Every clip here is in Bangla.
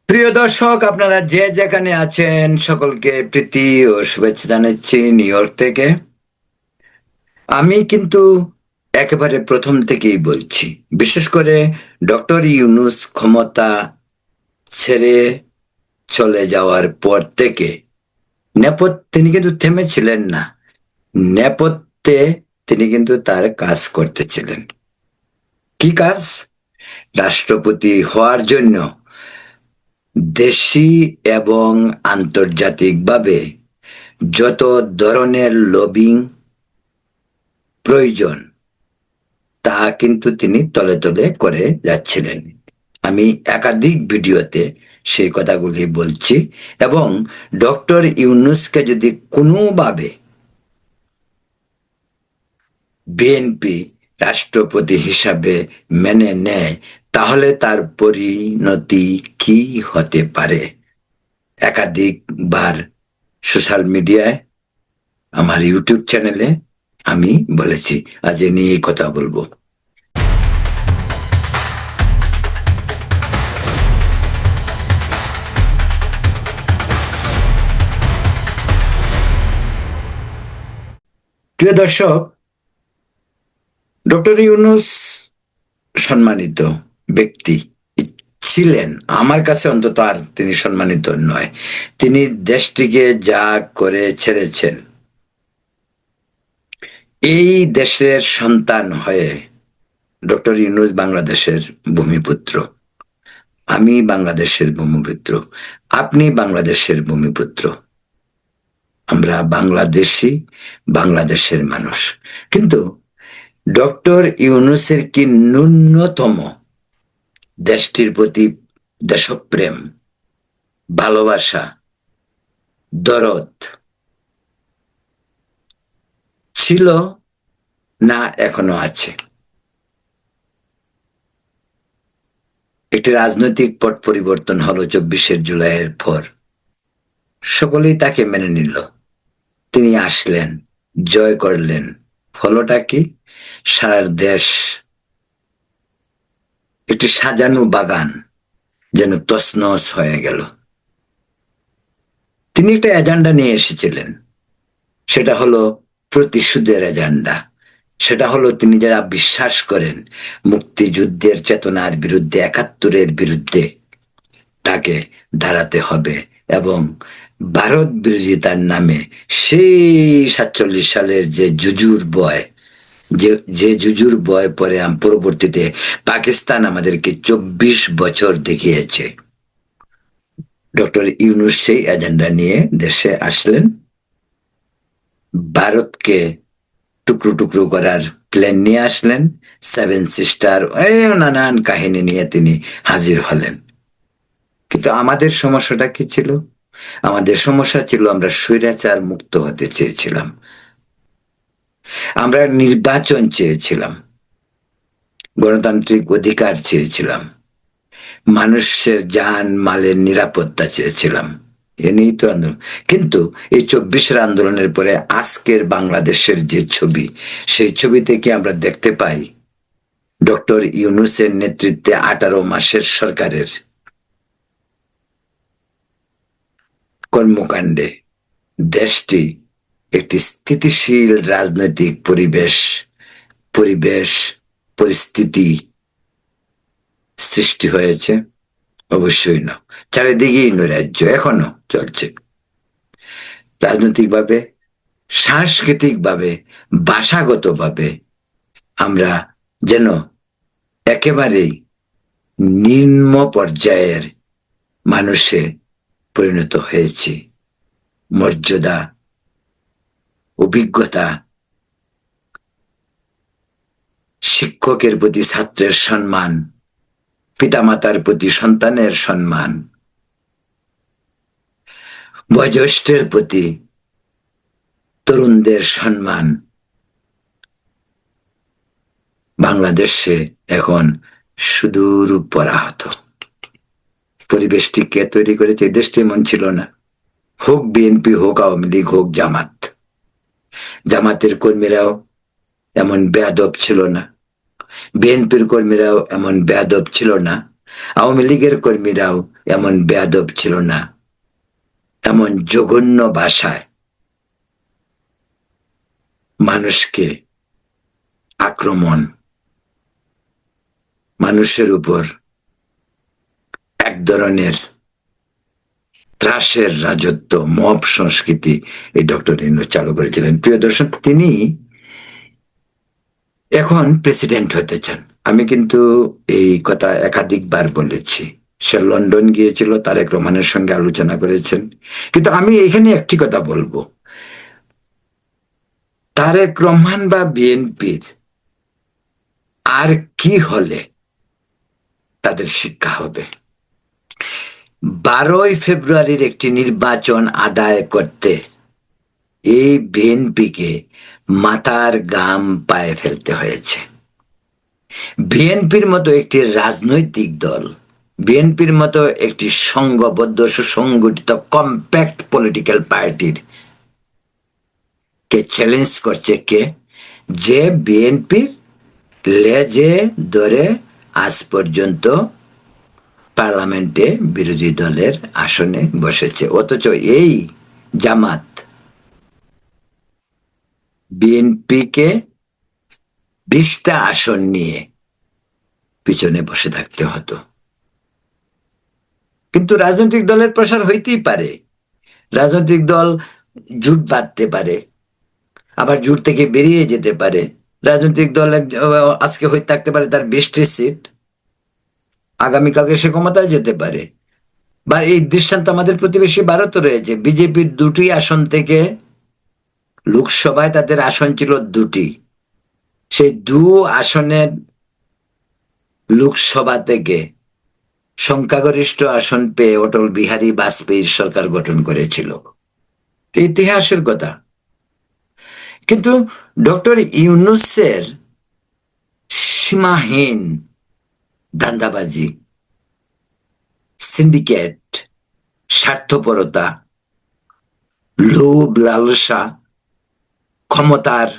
প্রিয় দর্শক, আপনারা যে যেখানে আছেন সকলকে প্রীতি ও শুভেচ্ছা জানাচ্ছি নিউ ইয়র্ক থেকে। আমি কিন্তু একেবারে প্রথম থেকেই বলছি, বিশেষ করে ডক্টর ইউনূস ক্ষমতা ছেড়ে চলে যাওয়ার পর থেকে তিনি কিন্তু থেমেছিলেন না। নেপথ্যে তিনি কিন্তু তার কাজ করতেছিলেন। কি কাজ? রাষ্ট্রপতি হওয়ার জন্য দেশি এবং আন্তর্জাতিকভাবে যত ধরনের লবিং প্রয়োজন তা কিন্তু তিনি তলে তলে করে যাচ্ছিলেন। আমি একাধিক ভিডিওতে সেই কথাগুলি বলছি, এবং ডক্টর ইউনূসকে যদি কোনোভাবে বিএনপি রাষ্ট্রপতি হিসাবে মেনে নেয়, তাহলে তার পরিণতি কি হতে পারে? একাধিকবার সোশ্যাল মিডিয়ায়, আমার ইউটিউব চ্যানেলে আমি বলেছি। আজ এ নিয়ে কথা বলবো। প্রিয় দর্শক, ডক্টর ইউনূস সম্মানিত ব্যক্তি ছিলেন, আমার কাছে অন্তত আর তিনি সম্মানিত নয়। তিনি দেশটিকে যা করে ছেড়েছেন, এই দেশের সন্তান হয়ে ডক্টর ইউনূস বাংলাদেশের ভূমিপুত্র, আমি বাংলাদেশের ভূমিপুত্র, আপনি বাংলাদেশের ভূমিপুত্র, আমরা বাংলাদেশি, বাংলাদেশের মানুষ। কিন্তু ডক্টর ইউনূসের কি ন্যূনতম দেশটির প্রতি দেশপ্রেম, ভালোবাসা, দরদ ছিল না এখনো আছে? একটি রাজনৈতিক পট পরিবর্তন হলো 24শে জুলাইয়ের পর। সকলেই তাকে মেনে নিল, তিনি আসলেন, জয় করলেন। ফলটা কি? সারা দেশ একটি সাজানো বাগান যেন তছনছ হয়ে গেল। তিনি একটা এজেন্ডা নিয়ে এসেছিলেন, সেটা হলো প্রতিশোধের এজেন্ডা। সেটা হলো তিনি যারা বিশ্বাস করেন মুক্তিযুদ্ধের চেতনার বিরুদ্ধে, 71-এর বিরুদ্ধে তাকে দাঁড়াতে হবে, এবং ভারত বিরোধিতার নামে সেই 47 সালের যে জুজুর বয়, যে জুজুর বয় পরে পরবর্তীতে পাকিস্তান আমাদেরকে 24 বছর দেখিয়েছে। ডক্টর ইউনূস সেই এজেন্ডা নিয়ে দেশে আসলেন, ভারতকে টুকরো টুকরো করার প্ল্যান নিয়ে আসলেন, 7 সিস্টার নানান কাহিনী নিয়ে তিনি হাজির হলেন। কিন্তু আমাদের সমস্যাটা কি ছিল? আমাদের সমস্যা ছিল আমরা স্বৈরাচার মুক্ত হতে চেয়েছিলাম, আমরা নির্বাচন চেয়েছিলাম, গণতান্ত্রিক অধিকার চেয়েছিলাম, মানুষের জান মালের নিরাপত্তা চেয়েছিলাম। এ নিয়েই তো আন্দোলন। কিন্তু এই 24-এর আন্দোলনের পরে আজকের বাংলাদেশের যে ছবি, সেই ছবি থেকে আমরা দেখতে পাই ডক্টর ইউনূসের নেতৃত্বে 18 মাসের সরকারের কর্মকাণ্ডে দেশটি একটি স্থিতিশীল রাজনৈতিক পরিবেশ পরিস্থিতি সৃষ্টি হয়েছে? অবশ্যই না। চারিদিকেই নৈরাজ্য এখনো চলছে, রাজনৈতিকভাবে, সাংস্কৃতিকভাবে, ভাষাগতভাবে আমরা যেন একেবারেই নিম্ন পর্যায়ের মানুষে পরিণত হয়েছি। মর্যাদা, অভিজ্ঞতা, শিক্ষকের প্রতি ছাত্রের সম্মান, পিতামাতার প্রতি সন্তানের সম্মান, বয়োজ্যেষ্ঠের প্রতি তরুণদের সম্মান, বাংলাদেশে এখন সুদূর পরাহত। পরিবেশটি কে তৈরি করেছে? এই দেশটি এমন ছিল না। হোক বিএনপি, হোক আওয়ামী লীগ, হোক জামাত, জামাতের কর্মীরাও এমন বেয়াদব ছিল না, বিএনপির কর্মীরাও এমন বেয়াদব ছিল না আওয়ামী লীগের কর্মীরাও এমন বেয়াদব ছিল না, এমন জঘন্য ভাষায় মানুষকে আক্রমণ, মানুষের উপর এক ধরনের ত্রাসের রাজত্ব, মব সংস্কৃতি এই ডক্টর ইউনূস চালু করেছিলেন। প্রিয় দর্শক, তিনি এখন প্রেসিডেন্ট হতে চান। আমি কিন্তু এই কথা একাধিকবার বলেছি। সে লন্ডন গিয়েছিল, তারেক রহমানের সঙ্গে আলোচনা করেছেন। কিন্তু আমি এখানে একটি কথা বলবো, তারেক রহমান বা বিএনপির আর কি হলে তাদের শিক্ষা হবে? 12 ফেব্রুয়ারির একটি নির্বাচন আদায় করতে এই বিএনপিকে মাথার ঘাম পায়ে ফেলতে হয়েছে। বিএনপির মতো একটি রাজনৈতিক দল, বিএনপির মতো একটি সংঘবদ্ধ সুসংগঠিত কম্প্যাক্ট পলিটিক্যাল পার্টির কে চ্যালেঞ্জ করছে কে? যে বিএনপির লেজে ধরে আজ পর্যন্ত পার্লামেন্টে বিরোধী দলের আসনে বসেছে। অথচ এই জামাত বিএনপিকে 20টা আসন নিয়ে পিছনে বসে থাকতে হতো। কিন্তু রাজনৈতিক দলের প্রসার হইতেই পারে, রাজনৈতিক দল জোট বাঁধতে পারে, আবার জোট থেকে বেরিয়ে যেতে পারে। রাজনৈতিক দল আজকে হইতে থাকতে পারে তার 20টি সিট, আগামীকালকে সে ক্ষমতায় যেতে পারে। বা এই দৃষ্টান্ত আমাদের প্রতিবেশী ভারত রয়েছে। বিজেপির 2টি আসন থেকে, লোকসভায় তাদের আসন ছিল 2টি, সেই 2 আসনের লোকসভা থেকে সংখ্যাগরিষ্ঠ আসন পেয়ে অটল বিহারী বাজপেয়ীর সরকার গঠন করেছিল। ইতিহাসের কথা। কিন্তু ডক্টর ইউনূসের সীমাহীন ধান্দাবাজি, সিন্ডিকেট, স্বার্থপরতা, লোভ লালসা, ক্ষমতার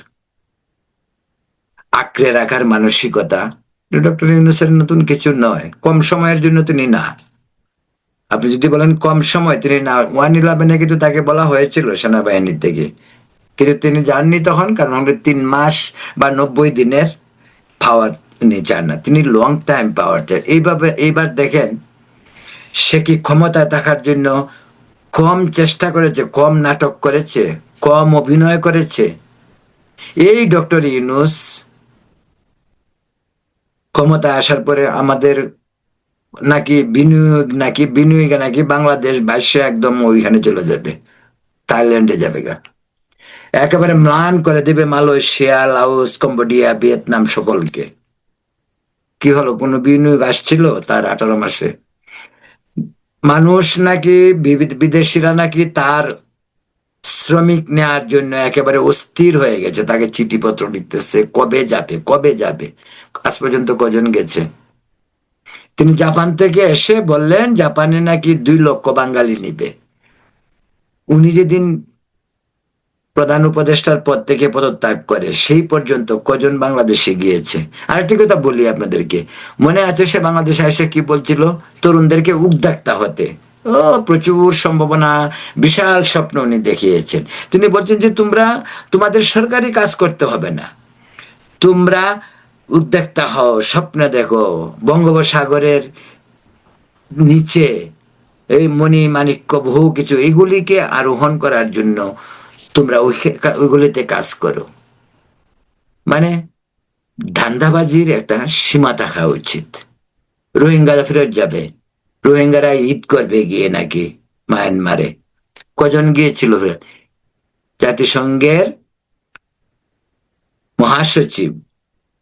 আঁকড়ে রাখার মানসিকতা ডক্টর ইউনূসের নতুন কিছু নয়। কম সময়ের জন্য তিনি না। আপনি যদি বলেন কম সময়, তিনি না। 1/11 কিন্তু তাকে বলা হয়েছিল সেনাবাহিনী থেকে, কিন্তু তিনি যাননি তখন, কারণ হলো 3 মাস বা 90 দিনের পাওয়ার তিনি চান না, তিনি লং টাইম পাওয়ার চান। এইবার দেখেন, সে কি ক্ষমতায় থাকার জন্য কম চেষ্টা করেছে, কম নাটক করেছে, কম অভিনয় করেছে? এই ডক্টর ইউনূস ক্ষমতায় আসার পরে আমাদের বিনিয়োগে নাকি বাংলাদেশ ভাষ্য একদম ওইখানে চলে যাবে, থাইল্যান্ডে যাবে গা, একেবারে ম্লান করে দেবে মালয়েশিয়া, লাওস, কম্বোডিয়া, ভিয়েতনাম সকলকে। কি হলো, কোনো বিনিয়োগ আসছিল তার 18 মাসে? মানুষ নাকি, বিদেশিরা নাকি তার শ্রমিক নেওয়ার জন্য একেবারে অস্থির হয়ে গেছে, তাকে চিঠিপত্র লিখতেছে, কবে যাবে কবে যাবে। আজ পর্যন্ত কজন গেছে? তিনি জাপান থেকে এসে বললেন জাপানে নাকি 2 লক্ষ বাঙালি নিবে। উনি যেদিন প্রধান উপদেষ্টার পদ থেকে পদত্যাগ করে সেই পর্যন্ত কজন বাংলাদেশে গিয়েছে? আরেকটি কথা বলি আপনাদেরকে, মনে আছে সে বাংলাদেশে এসে কি বলছিল? তরুণদেরকে উদ্যোক্তা হতে। ও, প্রচুর সম্ভাবনা, বিশাল স্বপ্ন উনি দেখিয়েছেন। তিনি বলছেন যে তোমাদের সরকারি কাজ করতে হবে না, তোমরা উদ্যোক্তা হও, স্বপ্ন দেখো, বঙ্গোপসাগরের নিচে এই মণি মাণিক্য বহু কিছু, এগুলিকে আরোহণ করার জন্য তোমরা ওইগুলিতে কাজ করো। মানে ধান্দাবাজির একটা সীমা থাকা উচিত। রোহিঙ্গারা ফেরত যাবে, রোহিঙ্গারা ঈদ করবে গিয়ে নাকি মায়ানমারে। কজন গিয়েছিল ফেরত? জাতিসংঘের মহাসচিব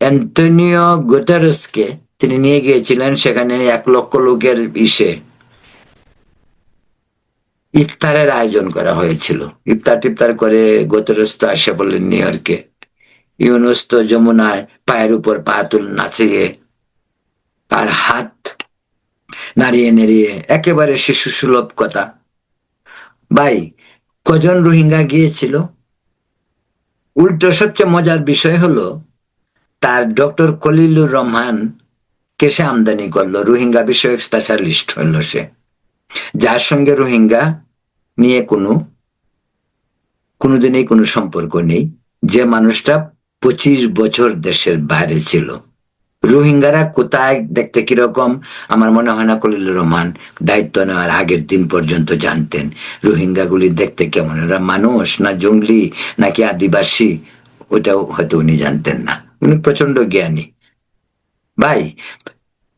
অ্যান্টনিও গুতেরেসকে তিনি নিয়ে গিয়েছিলেন, সেখানে 1 লক্ষ লোকের ইফতারের আয়োজন করা হয়েছিল। ইফতার টিফতার করে গুতেরেস তো আসে বললেন নিউ ইয়র্কে। ইউনূস তো যমুনায় পায়ের উপর পা নাচিয়ে, তার হাত নাড়িয়ে নাড়িয়ে, একেবারে শিশু সুলভ কথা। ভাই, কজন রোহিঙ্গা গিয়েছিল? উল্টো সবচেয়ে মজার বিষয় হলো, তার ডক্টর খলিলুর রহমান কে সে আমদানি করলো, রোহিঙ্গা বিষয়ক স্পেশালিস্ট হলো সে, যার সঙ্গে রোহিঙ্গা নিয়ে কোনোদিনই কোনো সম্পর্ক নেই, যে মানুষটা 25 বছর দেশের বাইরে ছিল। রোহিঙ্গারা কোথায়, দেখতে কিরকম, আমার মনে হয় না খলিলুর রহমান দায়িত্ব নেওয়ার আগের দিন পর্যন্ত জানতেন রোহিঙ্গাগুলি দেখতে কেমন, ওরা মানুষ না জঙ্গলি নাকি আদিবাসী, ওটাও হয়তো উনি জানতেন না। উনি প্রচন্ড জ্ঞানী ভাই।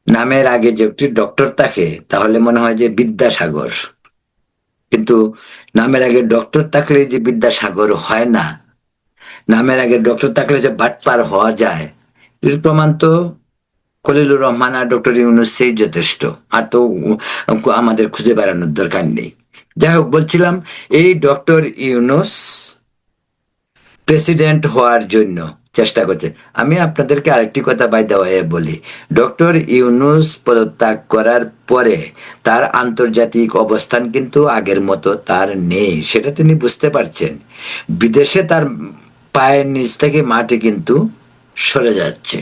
নামের আগে যে একটি ডক্টর থাকে তাহলে মনে হয় যে বিদ্যাসাগর, কিন্তু নামের আগে ডক্টর থাকলে যে বিদ্যাসাগর হয় না, নামের আগে ডক্টর থাকলে যে বাটপার হওয়া যায়, এর প্রমাণ তো খলিলুর রহমান আর ডক্টর ইউনুস সেই যথেষ্ট। আর তো আমাদের খুঁজে বেড়ানোর দরকার নেই। যাই হোক, বলছিলাম এই ডক্টর ইউনুস প্রেসিডেন্ট হওয়ার জন্য চেষ্টা করছে। আমি আপনাদেরকে আরেকটি কথা বাই দেওয়া বলি, ডক্টর ইউনুস পদত্যাগ করার পরে তার আন্তর্জাতিক অবস্থান কিন্তু আগের মতো তার নেই, সেটা তিনি বুঝতে পারছেন। বিদেশে তার পায়ের নিচ থেকে মাটি কিন্তু সরে যাচ্ছে,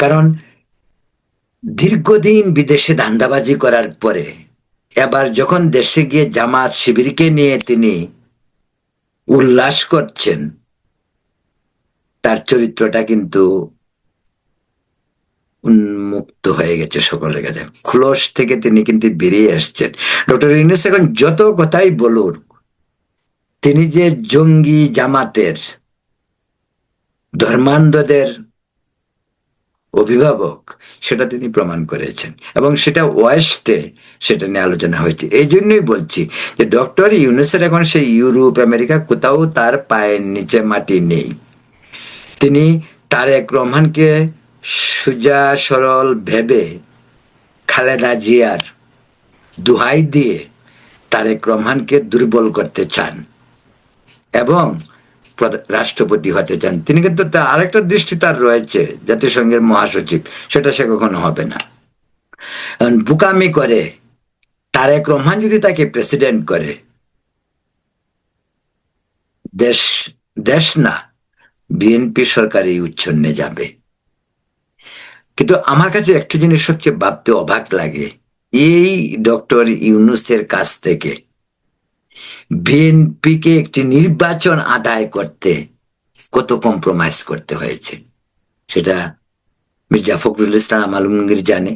কারণ দীর্ঘদিন বিদেশে ধান্দাবাজি করার পরে এবার যখন দেশে গিয়ে জামাত শিবিরকে নিয়ে তিনি উল্লাস করছেন, তার চরিত্রটা কিন্তু উন্মুক্ত হয়ে গেছে সকলের কাছে, খোলস থেকে তিনি কিন্তু বেরিয়ে আসছেন। ডক্টর ইউনূস এখন যত কথাই বলুন, তিনি যে জঙ্গি জামাতের ধর্মান্ধদের অভিভাবক সেটা তিনি প্রমাণ করেছেন, এবং সেটা ওয়েস্টে সেটা নিয়ে আলোচনা হয়েছে। এই জন্যই বলছি যে ডক্টর ইউনূসের এখন সেই ইউরোপ আমেরিকা কোথাও তার পায়ের নিচে মাটি নেই। তিনি তারেক রহমানকে সোজা সরল ভেবে খালেদা জিয়ার দুহাই দিয়ে তারেক রহমানকে দুর্বল করতে চান এবং রাষ্ট্রপতি হতে চান। তিনি কিন্তু আরেকটা দৃষ্টি তার রয়েছে, জাতিসংঘের মহাসচিব, সেটা সে কখনো হবে না। বুকামি করে তারেক রহমান যদি তাকে প্রেসিডেন্ট করে, দেশ দেশ না বিএনপি সরকার এই উচ্ছন্নে যাবে। কিন্তু আমার কাছে একটা জিনিস সবচেয়ে ভাবতে অবাক লাগে, এই ডক্টর ইউনূসের কাছ থেকে বিএনপিকে একটি নির্বাচন আদায় করতে কত কম্প্রোমাইজ করতে হয়েছে, সেটা মির্জা ফখরুল ইসলাম আলমগীর জানে,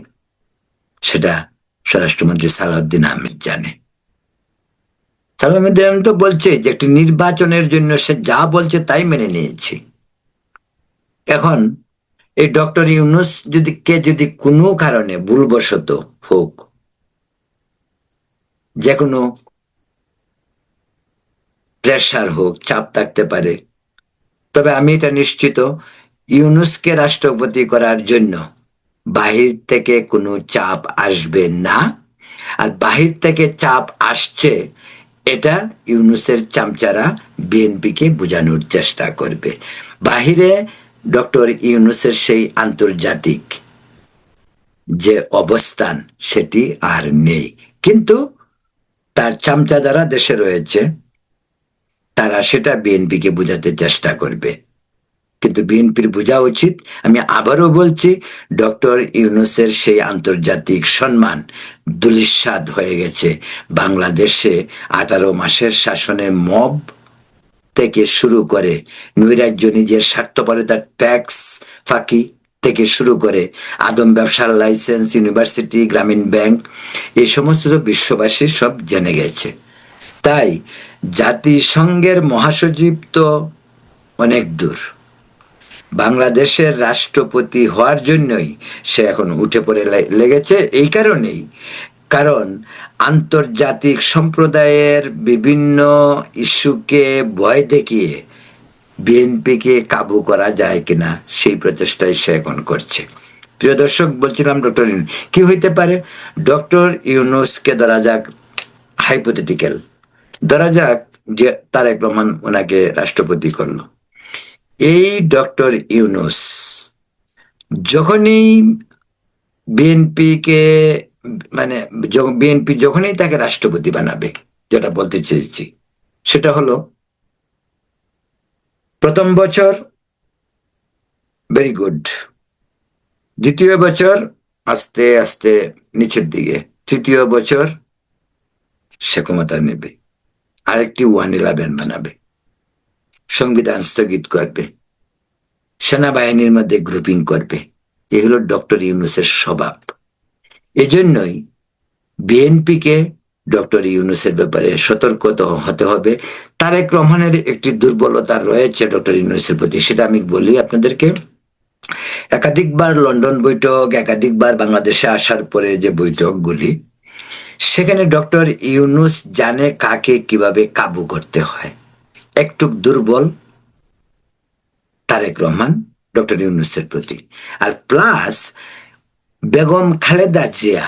সেটা স্বরাষ্ট্রমন্ত্রী সালাউদ্দিন আহমেদ জানে। সালাউদ্দিন তো বলছে যে একটি নির্বাচনের জন্য সে যা বলছে তাই মেনে নিয়েছি। এখন এই ডক্টর ইউনূস যদি কোনো কারণে ভুলবশত হোক, যে কোনো প্রেশার হোক, চাপ থাকতে পারে, তবে আমি এটা নিশ্চিত ইউনূসকে রাষ্ট্রপতি করার জন্য বাহির থেকে কোনো চাপ আসবে না। আর বাহির থেকে চাপ আসছে, এটা ইউনূসের চামচারা বিএনপিকে বোঝানোর চেষ্টা করবে। বাহিরে ডক্টর ইউনূসের সেই আন্তর্জাতিক যে অবস্থান সেটি আর নেই, কিন্তু তার চামচা যারা দেশে রয়েছে তারা সেটা বিএনপিকে বোঝাতে চেষ্টা করবে। কিন্তু বিএনপির বোঝা উচিত, আমি আবারও বলছি, ডক্টর ইউনূসের সেই আন্তর্জাতিক সম্মান ধূলিসাৎ হয়ে গেছে। বাংলাদেশে 18 মাসের শাসনে মব থেকে শুরু করে নৈরাজ্য, নিজের স্বার্থপরতার ট্যাক্স ফাঁকি থেকে শুরু করে আদম ব্যবসার লাইসেন্স, ইউনিভার্সিটি, গ্রামীণ ব্যাংক, এই সমস্ত বিশ্ববাসী সব জেনে গেছে। তাই জাতিসংঘের মহাসচিব তো অনেক দূর, বাংলাদেশের রাষ্ট্রপতি হওয়ার জন্যই সে এখন উঠে পড়ে লেগেছে। এই কারণেই, কারণ আন্তর্জাতিক সম্প্রদায়ের বিভিন্ন ইস্যুকে ভয় দেখিয়ে বিএনপিকে কাবু করা যায় কিনা সেই প্রচেষ্টাই সে এখন করছে। প্রিয় দর্শক, বলছিলাম ডক্টর ইউনূস কি হইতে পারে। ডক্টর ইউনূসকে ধরা যাক, হাইপোথেটিক্যাল ধরা যাক যে তারেক রহমান ওনাকে রাষ্ট্রপতি করলো। এই ডক্টর ইউনূস যখনই বিএনপিকে, মানে বিএনপি যখনই তাকে রাষ্ট্রপতি বানাবে, যেটা বলতে চেয়েছি সেটা হলো, প্রথম বছর ভেরি গুড, দ্বিতীয় বছর আস্তে আস্তে নিচের দিকে, তৃতীয় বছর সে ক্ষমতা নেবে, আরেকটি 111 বানাবে, সংবিধান স্থগিত করবে, সেনাবাহিনীর মধ্যে গ্রুপিং করবে। এ হলো ডক্টর ইউনূসের স্বভাব। এজন্যই বিএনপিকে ডক্টর ইউনূসের ব্যাপারে সতর্ক হতে হবে। তারেক রহমানের একটি দুর্বলতা রয়েছে ডক্টর ইউনূসের প্রতি, সেটা আমি বলি আপনাদেরকে। একাধিকবার লন্ডন বৈঠক, একাধিকবার বাংলাদেশে আসার পরে যে বৈঠকগুলি, সেখানে ডক্টর ইউনূস জানে কাকে কিভাবে কাবু করতে হয়। একটু দুর্বল তারেক রহমান ডক্টর ইউনূসের প্রতি। আর প্লাস বেগম খালেদা জিয়া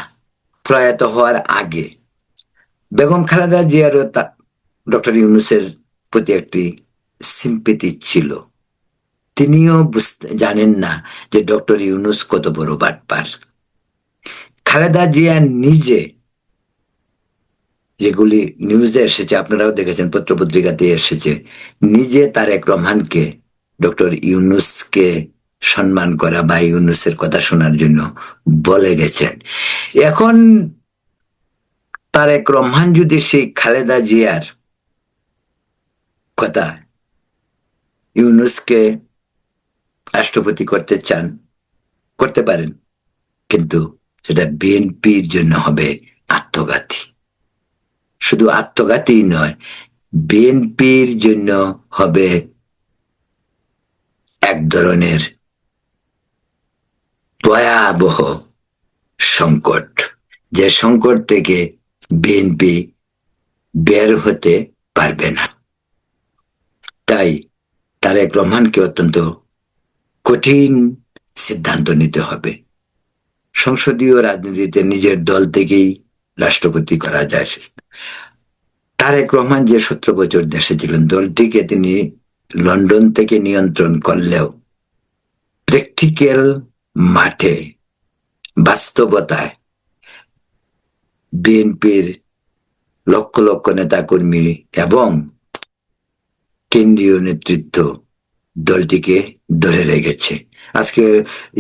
প্রয়াত হওয়ার আগে বেগম খালেদা জিয়ারও ডক্টর ইউনূসের প্রতি একটি সিম্পেথি ছিল। তিনিও জানেন না যে ডক্টর ইউনূস কত বড় বাটপার। খালেদা জিয়া নিজে, যেগুলি নিউজে এসেছে, আপনারাও দেখেছেন, পত্রপত্রিকাতে এসেছে, নিজে তারেক রহমানকে ডক্টর ইউনূসকে সম্মান করা বা ইউনূসের কথা শোনার জন্য বলে গেছেন। এখন তারেক রহমান যদি সেই খালেদা জিয়ার কথা ইউনূসকে রাষ্ট্রপতি করতে চান, করতে পারেন, কিন্তু সেটা বিএনপির জন্য হবে আত্মঘাতী। শুধু আত্মঘাতী নয়, বিএনপির জন্য হবে এক ধরনের ভয়াবহ সংকট, যে সংকট থেকে বিএনপি বের হতে পারবে না। তাই তারেক রহমানকে অত্যন্ত কঠিন সিদ্ধান্ত নিতে হবে। সংসদীয় রাজনীতিতে নিজের দল থেকেই রাষ্ট্রপতি করা যায়। তারেক রহমান যে 17 বছর দেশে ছিলেন, দলটিকে তিনি লন্ডন থেকে নিয়ন্ত্রণ করলেও প্র্যাকটিক্যাল মাঠে, বাস্তবতায় বিএনপির লক্ষ লক্ষ নেতাকর্মী এবং কেন্দ্রীয় নেতৃত্ব দলটিকে ধরে রেখেছে। আজকে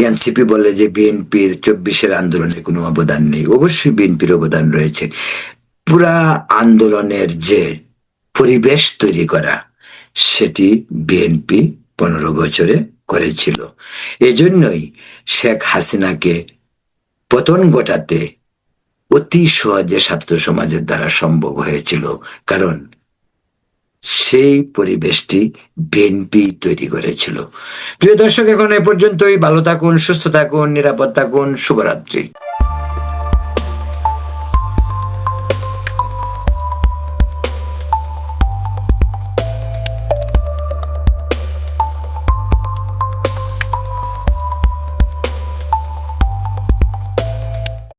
এনসিপি বলে যে বিএনপির 24-এর আন্দোলনে কোনো অবদান নেই। অবশ্যই বিএনপির অবদান রয়েছে। পুরা আন্দোলনের যে পরিবেশ তৈরি করা, সেটি বিএনপি 15 বছরে করেছিল। এজন্যই শেখ হাসিনাকে পতন ঘটাতে অতি সহজে ছাত্র সমাজের দ্বারা সম্ভব হয়েছিল, কারণ সেই পরিবেশটি বিএনপি তৈরি করেছিল। প্রিয় দর্শক, এখন এ পর্যন্তই। ভালো থাকুন, সুস্থ থাকুন, নিরাপদ থাকুন। শুভরাত্রি।